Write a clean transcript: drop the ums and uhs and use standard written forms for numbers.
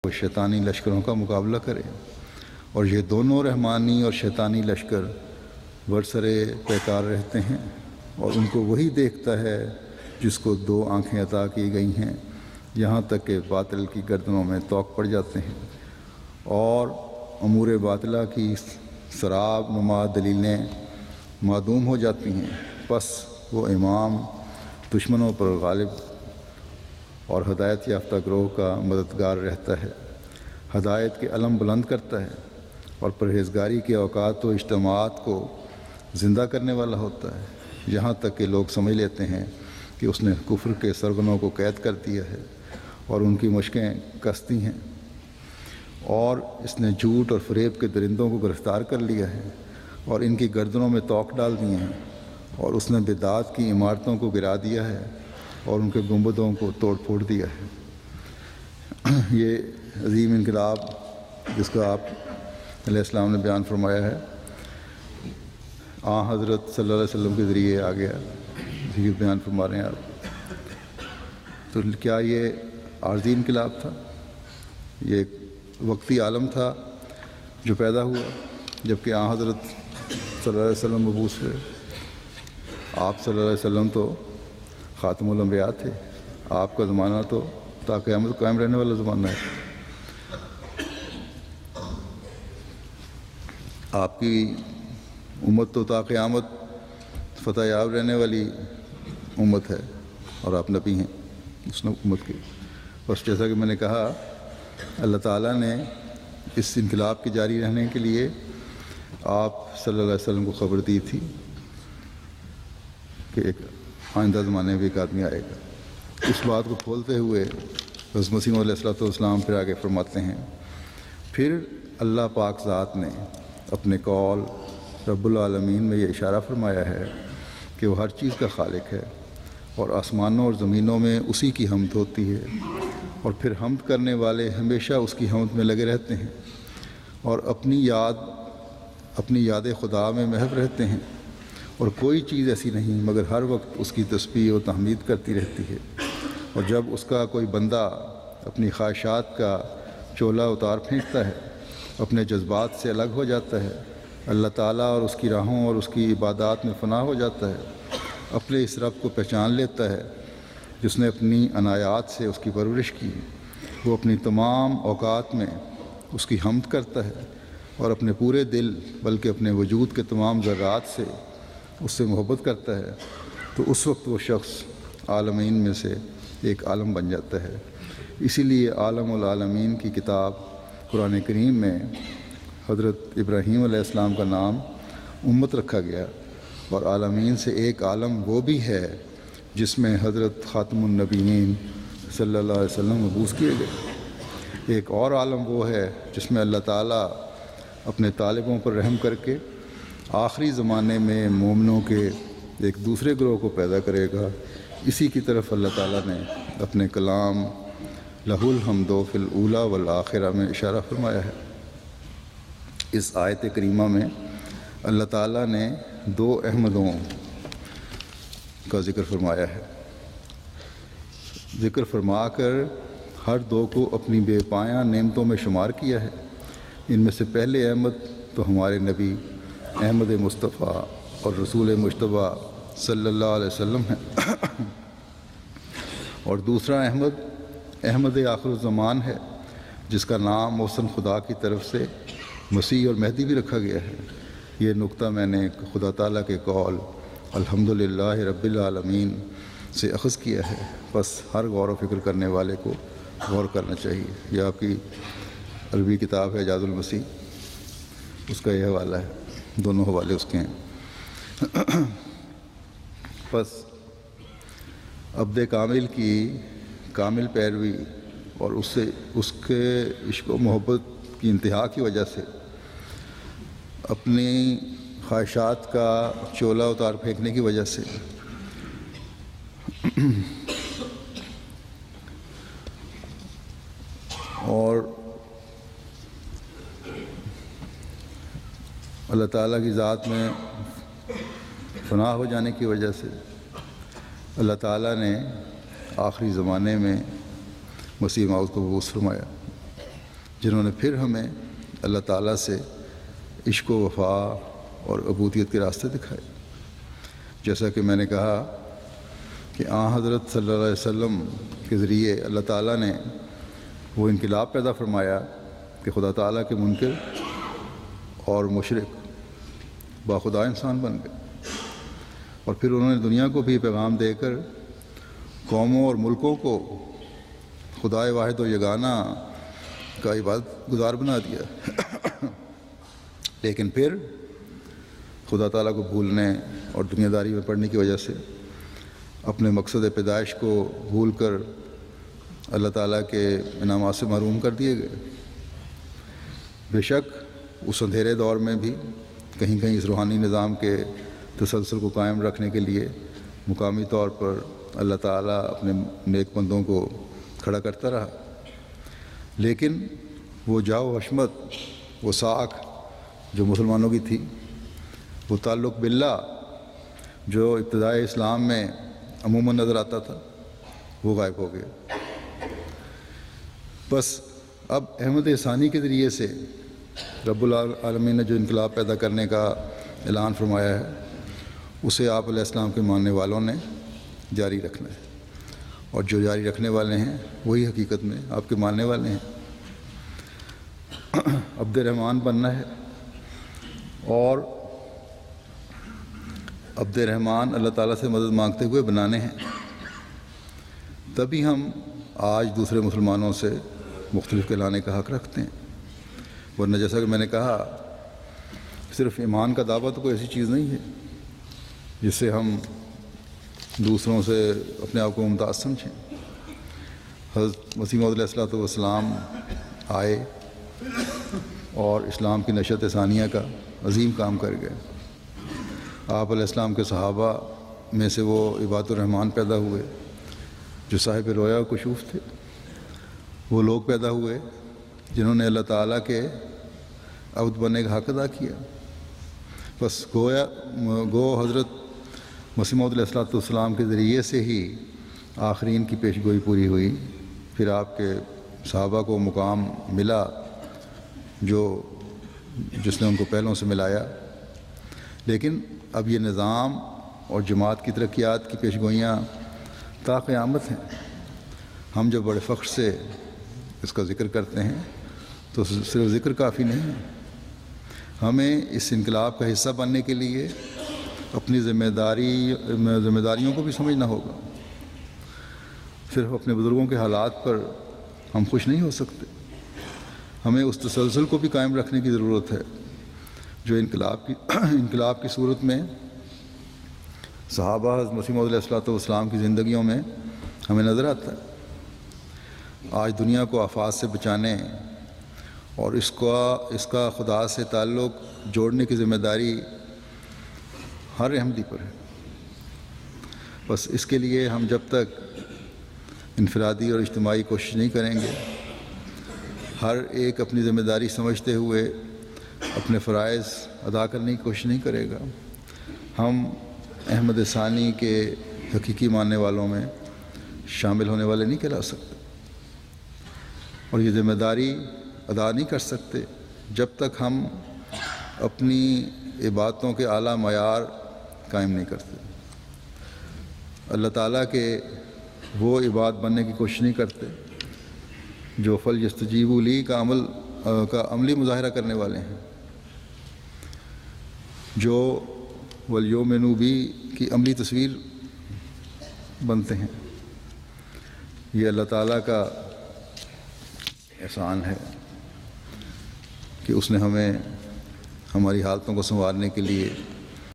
وہ شیطانی لشکروں کا مقابلہ کرے، اور یہ دونوں رحمانی اور شیطانی لشکر برسرے پیکار رہتے ہیں، اور ان کو وہی دیکھتا ہے جس کو دو آنکھیں عطا کی گئی ہیں، یہاں تک کہ باطل کی گردنوں میں طوق پڑ جاتے ہیں اور امور باطلہ کی سراب نما دلیلیں معدوم ہو جاتی ہیں۔ پس وہ امام دشمنوں پر غالب اور ہدایت یافتہ گروہ کا مددگار رہتا ہے، ہدایت کے علم بلند کرتا ہے اور پرہیزگاری کے اوقات و اجتماعات کو زندہ کرنے والا ہوتا ہے، یہاں تک کہ لوگ سمجھ لیتے ہیں کہ اس نے کفر کے سرغنوں کو قید کر دیا ہے اور ان کی مشقیں کستی ہیں، اور اس نے جھوٹ اور فریب کے درندوں کو گرفتار کر لیا ہے اور ان کی گردنوں میں طوق ڈال دیے ہیں، اور اس نے بدعات کی عمارتوں کو گرا دیا ہے اور ان کے گنبدوں کو توڑ پھوڑ دیا ہے۔ یہ عظیم انقلاب جس کا آپ علیہ السلام نے بیان فرمایا ہے، حضرت صلی اللہ علیہ وسلم کے ذریعے آ گیا، یہ بیان فرما رہے ہیں آپ۔ تو کیا یہ عارضی انقلاب تھا؟ یہ ایک وقتی عالم تھا جو پیدا ہوا، جبکہ حضرت صلی اللہ علیہ وسلم مبعوث ہوئے۔ آپ صلی اللہ علیہ وسلم تو خاتم الانبیاء تھے، آپ کا زمانہ تو تا قیامت قائم رہنے والا زمانہ ہے۔ آپ کی امت تو تا قیامت فتح یاب رہنے والی امت ہے، اور آپ نبی ہیں اس امت کے۔ بس جیسا کہ میں نے کہا، اللہ تعالیٰ نے اس انقلاب کے جاری رہنے کے لیے آپ صلی اللہ علیہ وسلم کو خبر دی تھی کہ ایک آئندہ زمانے میں ایک آدمی آئے گا۔ اس بات کو کھولتے ہوئے حضرت مسیح علیہ الصلوۃ والسلام پھر آگے فرماتے ہیں، پھر اللہ پاک ذات نے اپنے قول رب العالمین میں یہ اشارہ فرمایا ہے کہ وہ ہر چیز کا خالق ہے، اور آسمانوں اور زمینوں میں اسی کی حمد ہوتی ہے، اور پھر حمد کرنے والے ہمیشہ اس کی حمد میں لگے رہتے ہیں اور اپنی یاد خدا میں محو رہتے ہیں، اور کوئی چیز ایسی نہیں مگر ہر وقت اس کی تسبیح و تحمید کرتی رہتی ہے۔ اور جب اس کا کوئی بندہ اپنی خواہشات کا چولہ اتار پھینکتا ہے، اپنے جذبات سے الگ ہو جاتا ہے، اللہ تعالیٰ اور اس کی راہوں اور اس کی عبادات میں فنا ہو جاتا ہے، اپنے اس رب کو پہچان لیتا ہے جس نے اپنی عنایات سے اس کی پرورش کی، وہ اپنی تمام اوقات میں اس کی حمد کرتا ہے اور اپنے پورے دل بلکہ اپنے وجود کے تمام ذرات سے اس سے محبت کرتا ہے، تو اس وقت وہ شخص عالمین میں سے ایک عالم بن جاتا ہے۔ اسی لیے عالم العالمین کی کتاب قرآن کریم میں حضرت ابراہیم علیہ السلام کا نام امت رکھا گیا، اور عالمین سے ایک عالم وہ بھی ہے جس میں حضرت خاتم النبیین صلی اللہ علیہ وسلم مبعوث کیے گئے۔ ایک اور عالم وہ ہے جس میں اللہ تعالیٰ اپنے طالبوں پر رحم کر کے آخری زمانے میں مومنوں کے ایک دوسرے گروہ کو پیدا کرے گا۔ اسی کی طرف اللہ تعالیٰ نے اپنے کلام لہ الحمد فی الاولی والآخرہ میں اشارہ فرمایا ہے۔ اس آیت کریمہ میں اللہ تعالیٰ نے دو احمدوں کا ذکر فرمایا ہے، ذکر فرما کر ہر دو کو اپنی بے پایاں نعمتوں میں شمار کیا ہے۔ ان میں سے پہلے احمد تو ہمارے نبی احمد مصطفیٰ اور رسول مجتبیٰ صلی اللہ علیہ وسلم ہے، اور دوسرا احمد آخر الزمان ہے، جس کا نام محسن خدا کی طرف سے مسیح اور مہدی بھی رکھا گیا ہے۔ یہ نقطہ میں نے خدا تعالیٰ کے قول الحمدللہ رب العالمین سے اخذ کیا ہے، بس ہر غور و فکر کرنے والے کو غور کرنا چاہیے۔ یہ آپ کی عربی کتاب ہے اعجاز المسیح، اس کا یہ حوالہ ہے، دونوں حوالے اس کے ہیں۔ بس عبد کامل کی کامل پیروی اور اس کے عشق و محبت کی انتہا کی وجہ سے اپنی خواہشات کا چولہ اتار پھینکنے کی وجہ سے اور اللہ تعالیٰ کی ذات میں فنا ہو جانے کی وجہ سے اللہ تعالیٰ نے آخری زمانے میں مسیح موعود کو مبعوث فرمایا۔ جنہوں نے پھر ہمیں اللہ تعالیٰ سے عشق و وفا اور عبودیت کے راستے دکھائے۔ جیسا کہ میں نے کہا کہ حضرت صلی اللہ علیہ وسلم کے ذریعے اللہ تعالیٰ نے وہ انقلاب پیدا فرمایا کہ خدا تعالیٰ کے منکر اور مشرک باخدا انسان بن گئے، اور پھر انہوں نے دنیا کو بھی پیغام دے کر قوموں اور ملکوں کو خدائے واحد و یگانہ کا عبادت گزار بنا دیا۔ لیکن پھر خدا تعالیٰ کو بھولنے اور دنیا داری میں پڑنے کی وجہ سے اپنے مقصد پیدائش کو بھول کر اللہ تعالیٰ کے انعامات سے محروم کر دیے گئے۔ بے شک اس اندھیرے دور میں بھی کہیں کہیں اس روحانی نظام کے تسلسل کو قائم رکھنے کے لیے مقامی طور پر اللہ تعالیٰ اپنے نیک بندوں کو کھڑا کرتا رہا، لیکن وہ جاؤ حشمت، وہ ساکھ جو مسلمانوں کی تھی، وہ تعلق باللہ جو ابتدائی اسلام میں عموماً نظر آتا تھا، وہ غائب ہو گیا۔ بس اب احمد ثانی کے ذریعے سے رب العالمین نے جو انقلاب پیدا کرنے کا اعلان فرمایا ہے، اسے آپ علیہ السلام کے ماننے والوں نے جاری رکھنا ہے، اور جو جاری رکھنے والے ہیں وہی حقیقت میں آپ کے ماننے والے ہیں۔ عبد الرحمن بننا ہے، اور عبد الرحمن اللہ تعالیٰ سے مدد مانگتے ہوئے بنانے ہیں، تبھی ہم آج دوسرے مسلمانوں سے مختلف کہلانے کا حق رکھتے ہیں۔ ورنہ جیسا کہ میں نے کہا، صرف ایمان کا دعویٰ تو کوئی ایسی چیز نہیں ہے جس سے ہم دوسروں سے اپنے آپ کو ممتاز سمجھیں۔ حضرت مسیح موعود علیہ السلام آئے اور اسلام کی نشت ثانیہ کا عظیم کام کر گئے۔ آپ علیہ السلام کے صحابہ میں سے وہ عباد الرحمن پیدا ہوئے جو صاحب رویا و کشوف تھے، وہ لوگ پیدا ہوئے جنہوں نے اللہ تعالیٰ کے عبد بننے کا حق ادا کیا۔ بس گو حضرت مسیح موعود علیہ السلام کے ذریعے سے ہی آخرین کی پیش گوئی پوری ہوئی، پھر آپ کے صحابہ کو مقام ملا جس نے ان کو پہلوں سے ملایا۔ لیکن اب یہ نظام اور جماعت کی ترقیات کی پیش گوئیاں تا قیامت ہیں۔ ہم جب بڑے فخر سے اس کا ذکر کرتے ہیں تو صرف ذکر کافی نہیں ہے، ہمیں اس انقلاب کا حصہ بننے کے لیے اپنی ذمہ داریوں کو بھی سمجھنا ہوگا۔ صرف اپنے بزرگوں کے حالات پر ہم خوش نہیں ہو سکتے، ہمیں اس تسلسل کو بھی قائم رکھنے کی ضرورت ہے جو انقلاب کی صورت میں صحابہ حضرت مسیح موعود علیہ السلام کی زندگیوں میں ہمیں نظر آتا ہے۔ آج دنیا کو آفات سے بچانے اور اس کا خدا سے تعلق جوڑنے کی ذمہ داری ہر احمدی پر ہے۔ بس اس کے لیے ہم جب تک انفرادی اور اجتماعی کوشش نہیں کریں گے، ہر ایک اپنی ذمہ داری سمجھتے ہوئے اپنے فرائض ادا کرنے کی کوشش نہیں کرے گا، ہم احمد ثانی کے حقیقی ماننے والوں میں شامل ہونے والے نہیں کہلا سکتے، اور یہ ذمہ داری ادا نہیں کر سکتے جب تک ہم اپنی عبادتوں کے اعلیٰ معیار قائم نہیں کرتے، اللہ تعالیٰ کے وہ عباد بننے کی کوشش نہیں کرتے جو فلیستجیبوا لی کا عملی مظاہرہ کرنے والے ہیں، جو ولیؤمنوا بی کی عملی تصویر بنتے ہیں۔ یہ اللہ تعالیٰ کا احسان ہے کہ اس نے ہمیں ہماری حالتوں کو سنوارنے کے لیے